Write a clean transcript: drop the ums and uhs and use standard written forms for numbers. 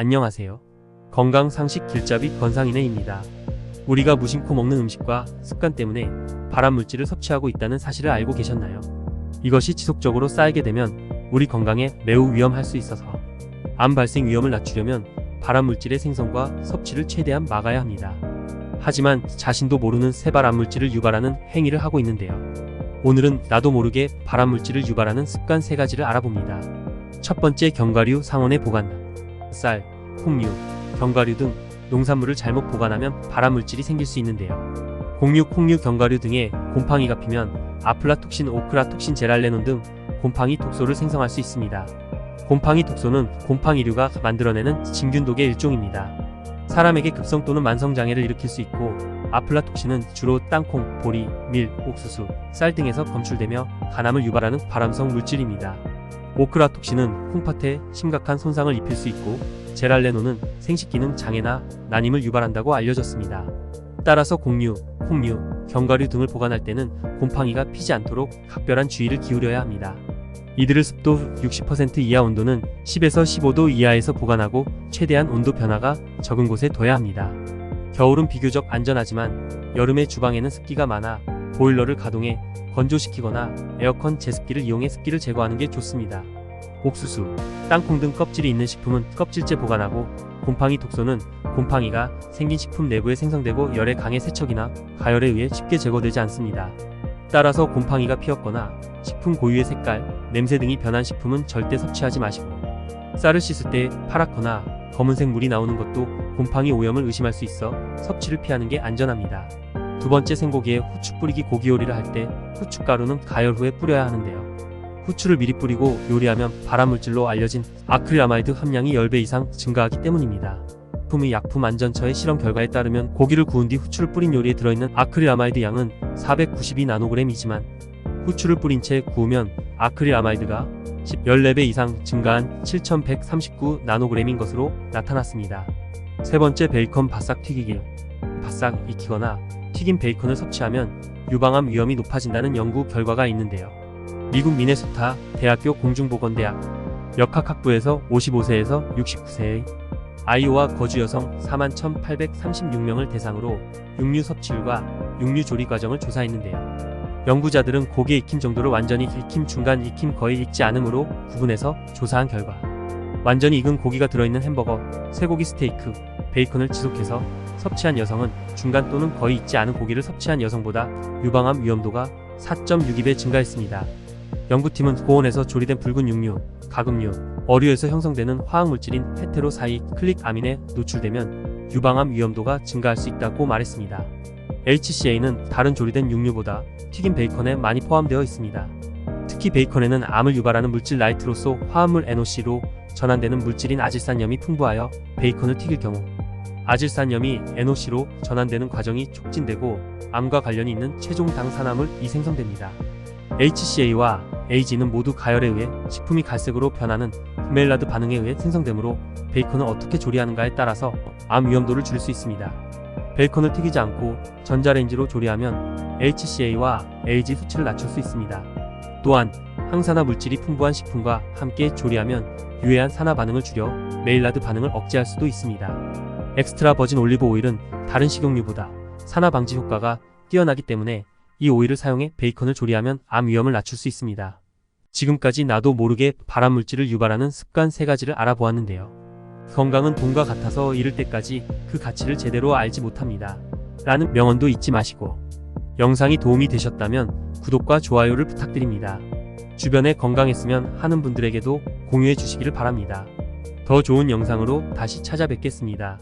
안녕하세요. 건강상식 길잡이 권상인혜입니다. 우리가 무심코 먹는 음식과 습관 때문에 발암물질을 섭취하고 있다는 사실을 알고 계셨나요? 이것이 지속적으로 쌓이게 되면 우리 건강에 매우 위험할 수 있어서 암 발생 위험을 낮추려면 발암물질의 생성과 섭취를 최대한 막아야 합니다. 하지만 자신도 모르는 새발암물질을 유발하는 행위를 하고 있는데요. 오늘은 나도 모르게 발암물질을 유발하는 습관 3가지를 알아봅니다. 첫 번째, 견과류 상온에 보관. 쌀, 콩류, 견과류 등 농산물을 잘못 보관하면 발암물질이 생길 수 있는데요. 곡류, 콩류, 견과류 등에 곰팡이가 피면 아플라톡신, 오크라톡신, 제랄레논 등 곰팡이 독소를 생성할 수 있습니다. 곰팡이 독소는 곰팡이류가 만들어내는 진균독의 일종입니다. 사람에게 급성 또는 만성장애를 일으킬 수 있고, 아플라톡신은 주로 땅콩, 보리, 밀, 옥수수, 쌀 등에서 검출되며 간암을 유발하는 발암성 물질입니다. 오크라톡신은 콩팥에 심각한 손상을 입힐 수 있고, 제랄레논은 생식기능 장애나 난임을 유발한다고 알려졌습니다. 따라서 곡류, 콩류, 견과류 등을 보관할 때는 곰팡이가 피지 않도록 각별한 주의를 기울여야 합니다. 이들을 습도 60% 이하, 온도는 10에서 15도 이하에서 보관하고 최대한 온도 변화가 적은 곳에 둬야 합니다. 겨울은 비교적 안전하지만 여름에 주방에는 습기가 많아 보일러를 가동해 건조시키거나 에어컨 제습기를 이용해 습기를 제거하는 게 좋습니다. 옥수수, 땅콩 등 껍질이 있는 식품은 껍질째 보관하고, 곰팡이 독소는 곰팡이가 생긴 식품 내부에 생성되고 열에 강해 세척이나 가열에 의해 쉽게 제거되지 않습니다. 따라서 곰팡이가 피었거나 식품 고유의 색깔, 냄새 등이 변한 식품은 절대 섭취하지 마시고, 쌀을 씻을 때 파랗거나 검은색 물이 나오는 것도 곰팡이 오염을 의심할 수 있어 섭취를 피하는 게 안전합니다. 두 번째, 생고기에 후추 뿌리기. 고기 요리를 할 때 후춧가루는 가열 후에 뿌려야 하는데요. 후추를 미리 뿌리고 요리하면 발암물질로 알려진 아크릴아마이드 함량이 10배 이상 증가하기 때문입니다. 식품의약품안전처의 실험 결과에 따르면 고기를 구운 뒤 후추를 뿌린 요리에 들어있는 아크릴아마이드 양은 492나노그램이지만 후추를 뿌린 채 구우면 아크릴아마이드가 14배 이상 증가한 7139나노그램인 것으로 나타났습니다. 세 번째, 베이컨 바싹 튀기기. 바싹 익히거나 튀긴 베이컨을 섭취하면 유방암 위험이 높아진다는 연구 결과가 있는데요. 미국 미네소타 대학교 공중보건대학 역학학부에서 55세에서 69세의 아이오와 거주 여성 41,836명을 대상으로 육류 섭취율과 육류 조리 과정을 조사했는데요. 연구자들은 고기에 익힘 정도를 완전히 익힘, 중간 익힘, 거의 익지 않음으로 구분해서 조사한 결과, 완전히 익은 고기가 들어있는 햄버거, 쇠고기 스테이크, 베이컨을 지속해서 섭취한 여성은 중간 또는 거의 익지 않은 고기를 섭취한 여성보다 유방암 위험도가 4.62배 증가했습니다. 연구팀은 고온에서 조리된 붉은 육류, 가금류, 어류에서 형성되는 화학물질인 헤테로사이클릭 아민에 노출되면 유방암 위험도가 증가할 수 있다고 말했습니다. HCA는 다른 조리된 육류보다 튀긴 베이컨에 많이 포함되어 있습니다. 특히 베이컨에는 암을 유발하는 물질 나이트로소 화합물 NOC로 전환되는 물질인 아질산염이 풍부하여 베이컨을 튀길 경우 아질산염이 NOC로 전환되는 과정이 촉진되고 암과 관련이 있는 최종 당산화물이 생성됩니다. HCA와 AG는 모두 가열에 의해 식품이 갈색으로 변하는 후메일라드 반응에 의해 생성되므로 베이컨을 어떻게 조리하는가에 따라서 암 위험도를 줄일 수 있습니다. 베이컨을 튀기지 않고 전자레인지로 조리하면 HCA와 AG 수치를 낮출 수 있습니다. 또한 항산화 물질이 풍부한 식품과 함께 조리하면 유해한 산화 반응을 줄여 메일라드 반응을 억제할 수도 있습니다. 엑스트라 버진 올리브 오일은 다른 식용유보다 산화 방지 효과가 뛰어나기 때문에 이 오일을 사용해 베이컨을 조리하면 암 위험을 낮출 수 있습니다. 지금까지 나도 모르게 발암물질을 유발하는 습관 3가지를 알아보았는데요. 건강은 돈과 같아서 잃을 때까지 그 가치를 제대로 알지 못합니다. 라는 명언도 잊지 마시고, 영상이 도움이 되셨다면 구독과 좋아요를 부탁드립니다. 주변에 건강했으면 하는 분들에게도 공유해 주시기를 바랍니다. 더 좋은 영상으로 다시 찾아뵙겠습니다.